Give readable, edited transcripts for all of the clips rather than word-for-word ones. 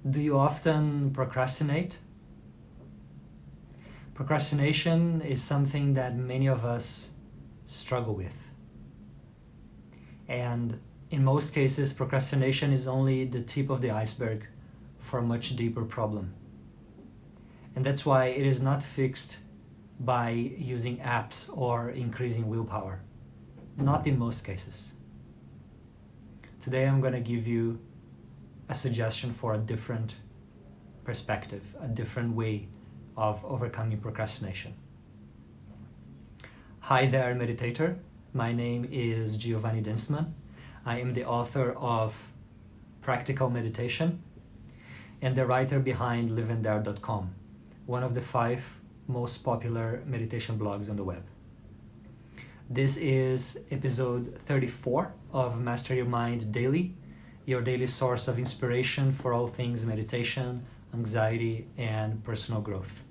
Do you often procrastinate? Procrastination is something that many of us struggle with. And in most cases, procrastination is only the tip of the iceberg for a much deeper problem. And that's why it is not fixed by using apps or increasing willpower. Not in most cases. Today I'm going to give you a suggestion for a different perspective, a different way of overcoming procrastination. Hi there, meditator. My name is Giovanni Dinsman. I am the author of Practical Meditation and the writer behind liveandthere.com, one of the 5 most popular meditation blogs on the web. This is episode 34 of Master Your Mind Daily, your daily source of inspiration for all things meditation, anxiety, and personal growth.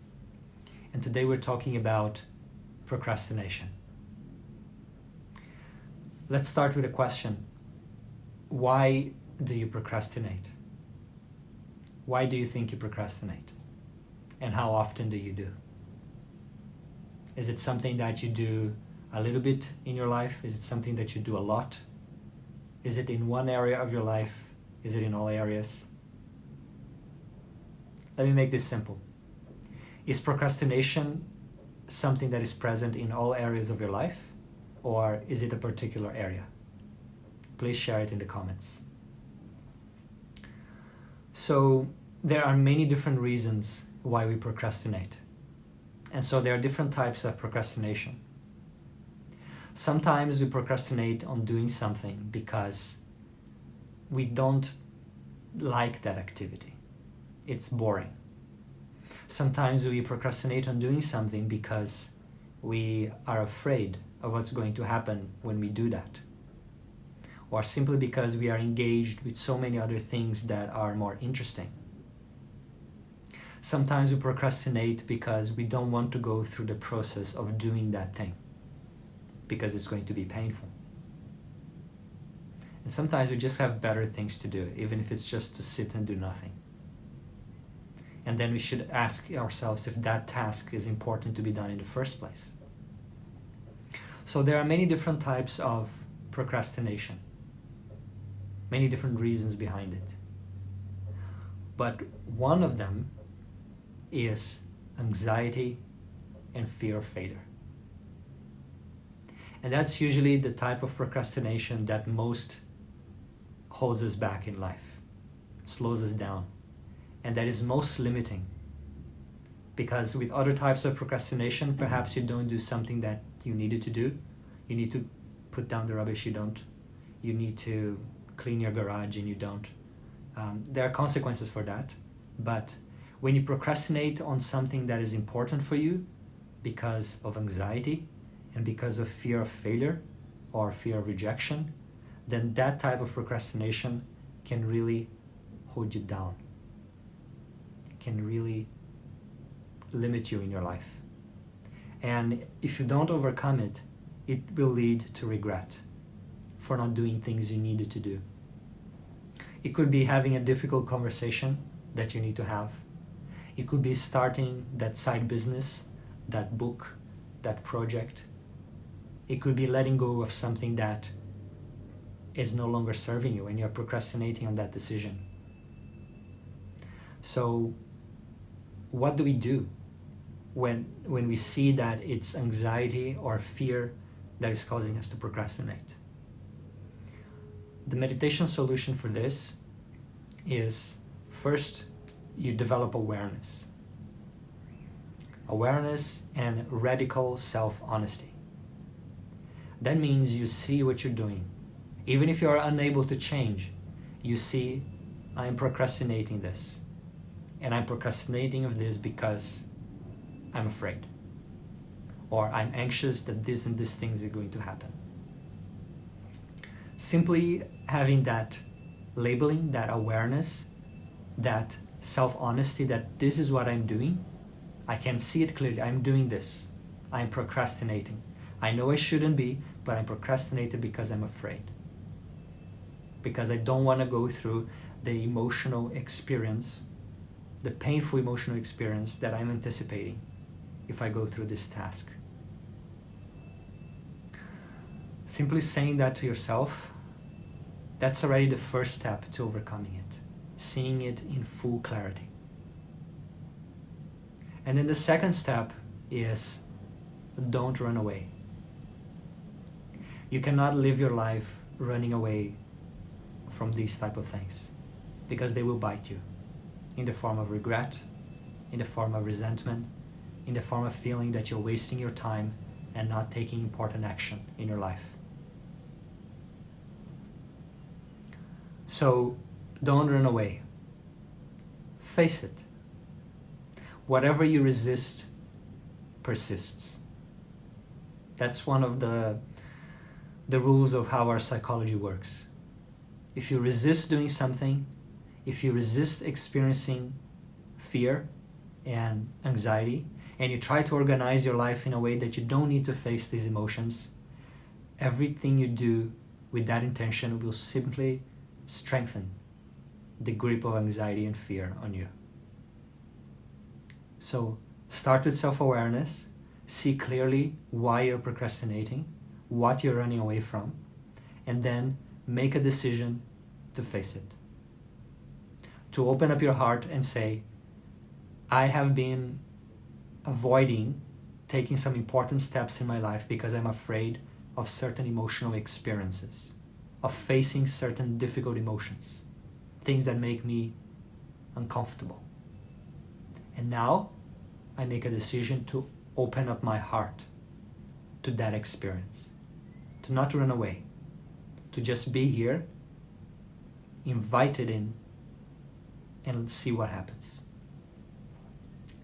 And today we're talking about procrastination. Let's start with a question. Why do you procrastinate? Why do you think you procrastinate? And how often do you do? Is it something that you do a little bit in your life? Is it something that you do a lot? Is it in one area of your life? Is it in all areas? Let me make this simple. Is procrastination something that is present in all areas of your life? Or is it a particular area? Please share it in the comments. So there are many different reasons why we procrastinate. And so there are different types of procrastination. Sometimes we procrastinate on doing something because we don't like that activity. It's boring. Sometimes we procrastinate on doing something because we are afraid of what's going to happen when we do that. Or simply because we are engaged with so many other things that are more interesting. Sometimes we procrastinate because we don't want to go through the process of doing that thing, because it's going to be painful. And sometimes we just have better things to do, even if it's just to sit and do nothing. And then we should ask ourselves if that task is important to be done in the first place. So there are many different types of procrastination, many different reasons behind it. But one of them is anxiety and fear of failure. And that's usually the type of procrastination that most holds us back in life, slows us down, and that is most limiting. Because with other types of procrastination, perhaps you don't do something that you needed to do. You need to put down the rubbish, you don't. You need to clean your garage and you don't. There are consequences for that. But when you procrastinate on something that is important for you because of anxiety and because of fear of failure or fear of rejection, then that type of procrastination can really hold you down. It can really limit you in your life. And if you don't overcome it, it will lead to regret for not doing things you needed to do. It could be having a difficult conversation that you need to have. It could be starting that side business, that book, that project. It could be letting go of something that is no longer serving you and you're procrastinating on that decision. So what do we do when we see that it's anxiety or fear that is causing us to procrastinate? The meditation solution for this is, first, you develop awareness. Awareness and radical self-honesty. That means you see what you're doing. Even if you are unable to change, you see, I'm procrastinating this. And I'm procrastinating of this because I'm afraid. Or I'm anxious that this and this things are going to happen. Simply having that labeling, that awareness, that self-honesty that this is what I'm doing, I can see it clearly, I'm doing this. I'm procrastinating. I know I shouldn't be, but I'm procrastinating because I'm afraid. Because I don't want to go through the emotional experience, the painful emotional experience that I'm anticipating if I go through this task. Simply saying that to yourself, that's already the first step to overcoming it, seeing it in full clarity. And then the second step is don't run away. You cannot live your life running away from these type of things, because they will bite you in the form of regret, in the form of resentment, in the form of feeling that you're wasting your time and not taking important action in your life. So don't run away. Face it. Whatever you resist persists. That's one of the rules of how our psychology works. If you resist doing something, if you resist experiencing fear and anxiety, and you try to organize your life in a way that you don't need to face these emotions, everything you do with that intention will simply strengthen the grip of anxiety and fear on you. So start with self-awareness, see clearly why you're procrastinating, what you're running away from, and then make a decision to face it. To open up your heart and say, I have been avoiding taking some important steps in my life because I'm afraid of certain emotional experiences, of facing certain difficult emotions, things that make me uncomfortable. And now I make a decision to open up my heart to that experience, to not run away, to just be here, invite it in, and see what happens.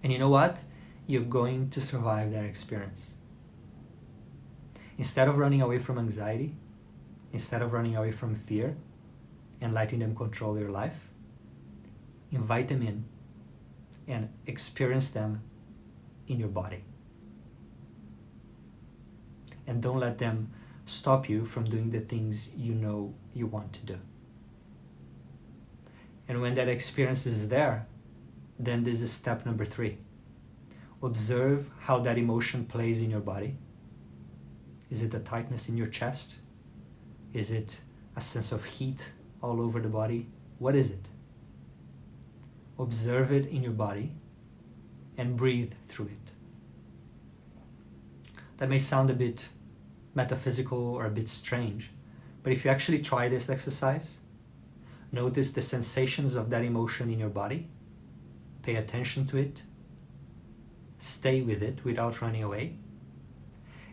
And you know what? You're going to survive that experience. Instead of running away from anxiety, instead of running away from fear and letting them control your life, invite them in and experience them in your body. And don't let them stop you from doing the things you know you want to do. And when that experience is there, then this is step number 3. Observe how that emotion plays in your body. Is it a tightness in your chest? Is it a sense of heat all over the body? What is it? Observe it in your body and breathe through it. That may sound a bit metaphysical or a bit strange, but if you actually try this exercise, notice the sensations of that emotion in your body, pay attention to it, stay with it without running away,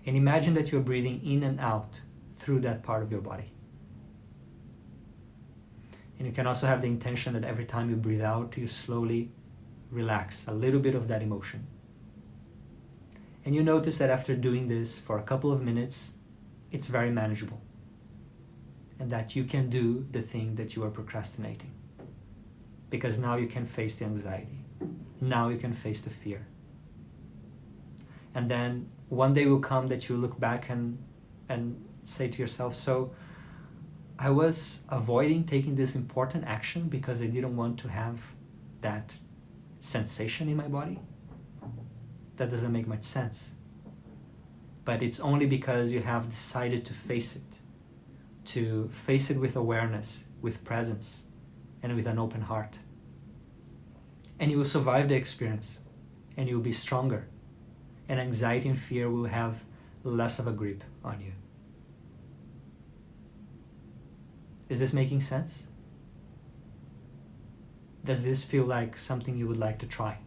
and imagine that you're breathing in and out through that part of your body. And you can also have the intention that every time you breathe out, you slowly relax a little bit of that emotion. And you notice that after doing this for a couple of minutes, it's very manageable. And that you can do the thing that you are procrastinating. Because now you can face the anxiety. Now you can face the fear. And then one day will come that you look back and say to yourself, so I was avoiding taking this important action because I didn't want to have that sensation in my body? That doesn't make much sense. But it's only because you have decided to face it with awareness, with presence, and with an open heart. And you will survive the experience, and you will be stronger, and anxiety and fear will have less of a grip on you. Is this making sense? Does this feel like something you would like to try?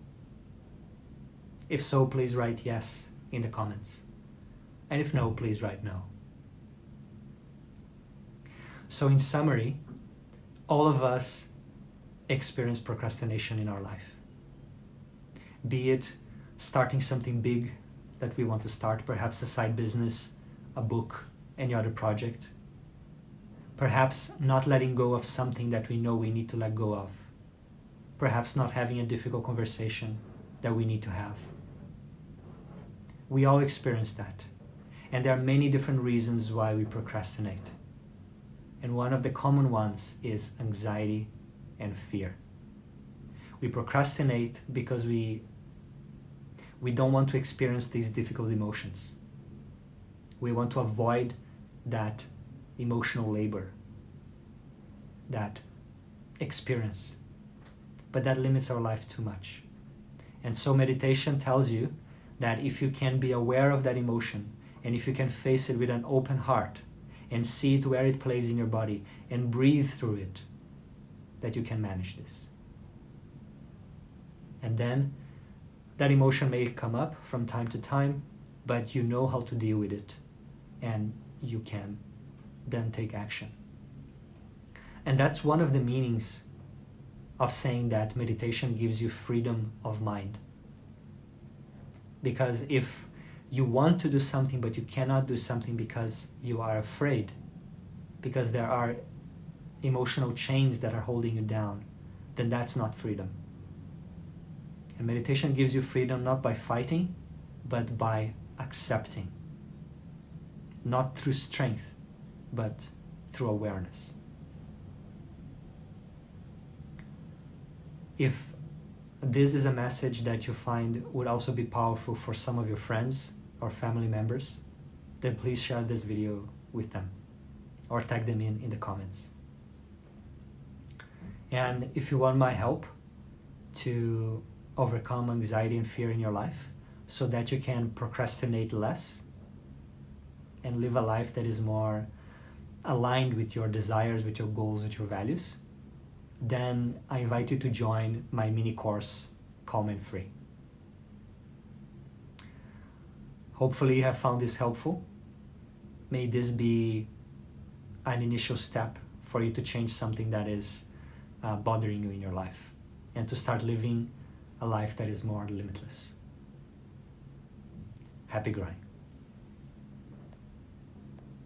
If so, please write yes in the comments. And if no, please write no. So in summary, all of us experience procrastination in our life. Be it starting something big that we want to start, perhaps a side business, a book, any other project. Perhaps not letting go of something that we know we need to let go of. Perhaps not having a difficult conversation that we need to have. We all experience that. And there are many different reasons why we procrastinate. And one of the common ones is anxiety and fear. We procrastinate because we don't want to experience these difficult emotions. We want to avoid that emotional labor, that experience. But that limits our life too much. And so meditation tells you that if you can be aware of that emotion, and if you can face it with an open heart, and see it where it plays in your body, and breathe through it, that you can manage this. And then that emotion may come up from time to time, but you know how to deal with it, and you can then take action. And that's one of the meanings of saying that meditation gives you freedom of mind. Because if you want to do something but you cannot do something because you are afraid, because there are emotional chains that are holding you down, then that's not freedom. And meditation gives you freedom not by fighting, but by accepting. Not through strength, but through awareness. If this is a message that you find would also be powerful for some of your friends or family members, then please share this video with them or tag them in the comments. And if you want my help to overcome anxiety and fear in your life so that you can procrastinate less and live a life that is more aligned with your desires, with your goals, with your values, then I invite you to join my mini course, Calm and Free. Hopefully you have found this helpful. May this be an initial step for you to change something that is bothering you in your life, and to start living a life that is more limitless. Happy growing.